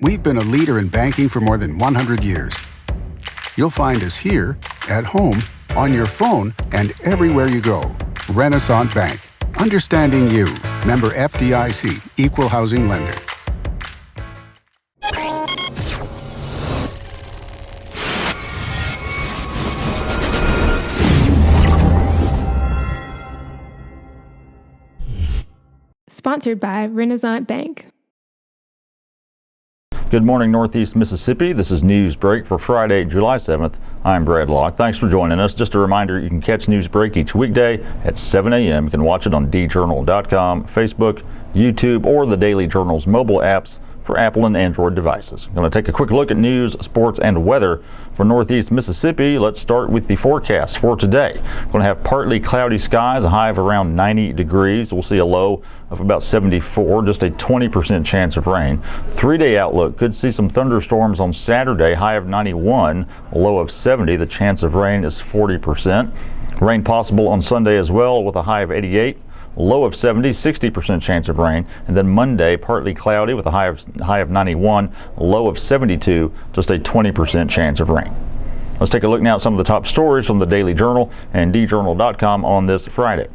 We've been a leader in banking for more than 100 years. You'll find us here, at home, on your phone, and everywhere you go. Renaissance Bank. Understanding you. Member FDIC. Equal housing lender. Sponsored by Renaissance Bank. Good morning, Northeast Mississippi. This is Newsbreak for Friday, July 7th. I'm Brad Locke. Thanks for joining us. Just a reminder, you can catch Newsbreak each weekday at 7 a.m. You can watch it on djournal.com, Facebook, YouTube, or the Daily Journal's mobile apps for Apple and Android devices. I'm going to take a quick look at news, sports, and weather for Northeast Mississippi. Let's start with the forecast for today. We're going to have partly cloudy skies, a high of around 90 degrees. We'll see a low of about 74, just a 20% chance of rain. 3-day outlook could see some thunderstorms on Saturday, high of 91, a low of 70. The chance of rain is 40%. Rain possible on Sunday as well with a high of 88. Low of 70, 60% chance of rain. And then Monday, partly cloudy with a high of 91, low of 72, just a 20% chance of rain. Let's take a look now at some of the top stories from the Daily Journal and djournal.com on this Friday.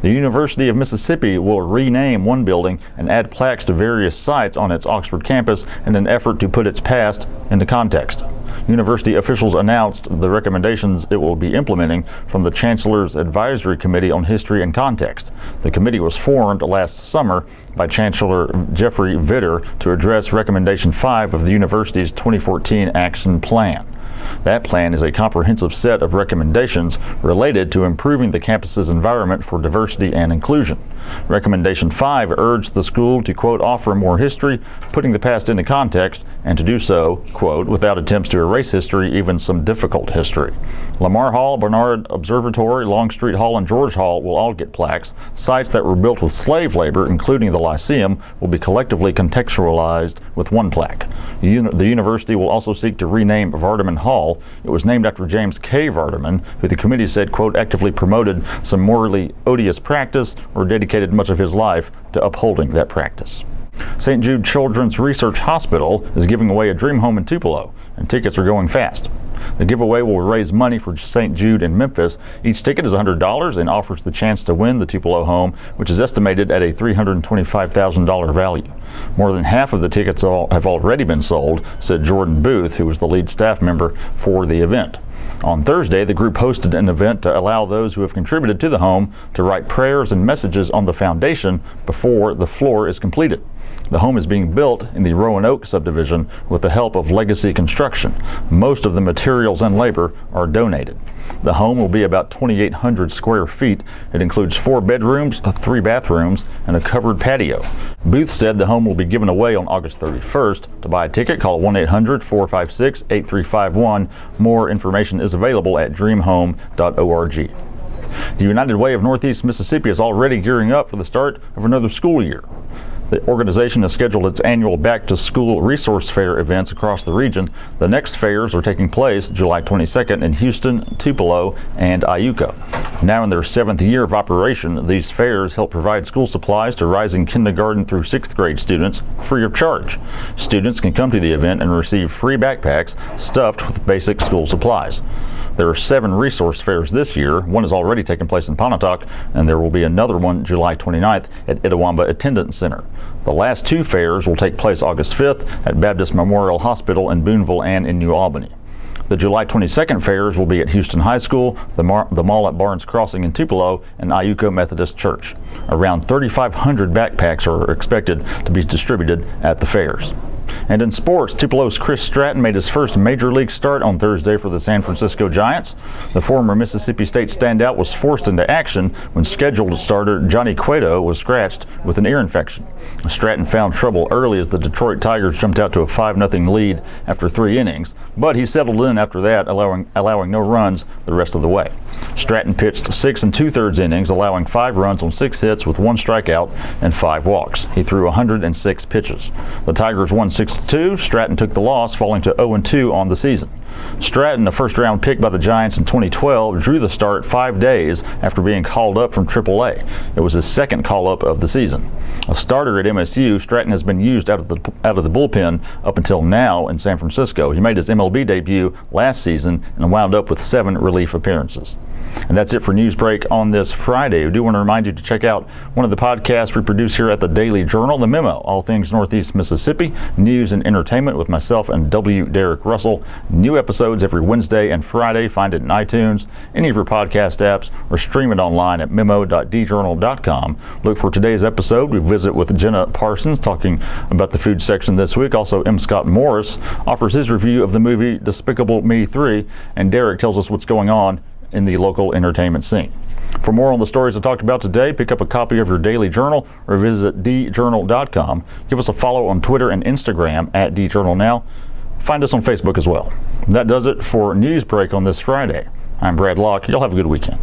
The University of Mississippi will rename one building and add plaques to various sites on its Oxford campus in an effort to put its past into context. University officials announced the recommendations it will be implementing from the Chancellor's Advisory Committee on History and Context. The committee was formed last summer by Chancellor Jeffrey Vitter to address Recommendation 5 of the university's 2014 Action Plan. That plan is a comprehensive set of recommendations related to improving the campus's environment for diversity and inclusion. Recommendation 5 urged the school to, quote, offer more history, putting the past into context, and to do so, quote, without attempts to erase history, even some difficult history. Lamar Hall, Barnard Observatory, Longstreet Hall, and George Hall will all get plaques. Sites that were built with slave labor, including the Lyceum, will be collectively contextualized with one plaque. The university will also seek to rename Vardaman Hall. It was named after James K. Vardaman, who the committee said, quote, actively promoted some morally odious practice or dedicated much of his life to upholding that practice. St. Jude Children's Research Hospital is giving away a dream home in Tupelo, and tickets are going fast. The giveaway will raise money for St. Jude in Memphis. Each ticket is $100 and offers the chance to win the Tupelo home, which is estimated at a $325,000 value. More than half of the tickets have already been sold, said Jordan Booth, who was the lead staff member for the event. On Thursday, the group hosted an event to allow those who have contributed to the home to write prayers and messages on the foundation before the floor is completed. The home is being built in the Roanoke subdivision with the help of Legacy Construction. Most of the materials and labor are donated. The home will be about 2,800 square feet. It includes 4 bedrooms, 3 bathrooms, and a covered patio. Booth said the home will be given away on August 31st. To buy a ticket, call 1-800-456-8351. More information is available at dreamhome.org. The United Way of Northeast Mississippi is already gearing up for the start of another school year. The organization has scheduled its annual back-to-school resource fair events across the region. The next fairs are taking place July 22nd in Houston, Tupelo, and Iuka. Now in their 7th year of operation, these fairs help provide school supplies to rising kindergarten through 6th grade students free of charge. Students can come to the event and receive free backpacks stuffed with basic school supplies. There are 7 resource fairs this year. One has already taken place in Pontotoc, and there will be another one July 29th at Itawamba Attendance Center. The last 2 fairs will take place August 5th at Baptist Memorial Hospital in Booneville and in New Albany. The July 22nd fairs will be at Houston High School, the mall at Barnes Crossing in Tupelo, and Iuka Methodist Church. Around 3,500 backpacks are expected to be distributed at the fairs. And in sports, Tupelo's Chris Stratton made his first major league start on Thursday for the San Francisco Giants. The former Mississippi State standout was forced into action when scheduled starter Johnny Cueto was scratched with an ear infection. Stratton found trouble early as the Detroit Tigers jumped out to a 5-0 lead after 3 innings, but he settled in after that, allowing no runs the rest of the way. Stratton pitched 6 2/3 innings, allowing 5 runs on 6 hits with 1 strikeout and 5 walks. He threw 106 pitches. The Tigers won 6-2 2, Stratton took the loss, falling to 0-2 on the season. Stratton, a first-round pick by the Giants in 2012, drew the start 5 days after being called up from AAA. It was his second call-up of the season. A starter at MSU, Stratton has been used out of the bullpen up until now in San Francisco. He made his MLB debut last season and wound up with 7 relief appearances. And that's it for Newsbreak on this Friday. We do want to remind you to check out one of the podcasts we produce here at the Daily Journal, The Memo, all things Northeast Mississippi, news and entertainment with myself and W. Derek Russell. New episodes every Wednesday and Friday. Find it in iTunes, any of your podcast apps, or stream it online at memo.djournal.com. Look for today's episode. We visit with Jenna Parsons talking about the food section this week. Also, M. Scott Morris offers his review of the movie Despicable Me 3, and Derek tells us what's going on in the local entertainment scene. For more on the stories I talked about today, pick up a copy of your Daily Journal or visit djournal.com. Give us a follow on Twitter and Instagram at djournalnow. Find us on Facebook as well. That does it for Newsbreak on this Friday. I'm Brad Locke. Y'all have a good weekend.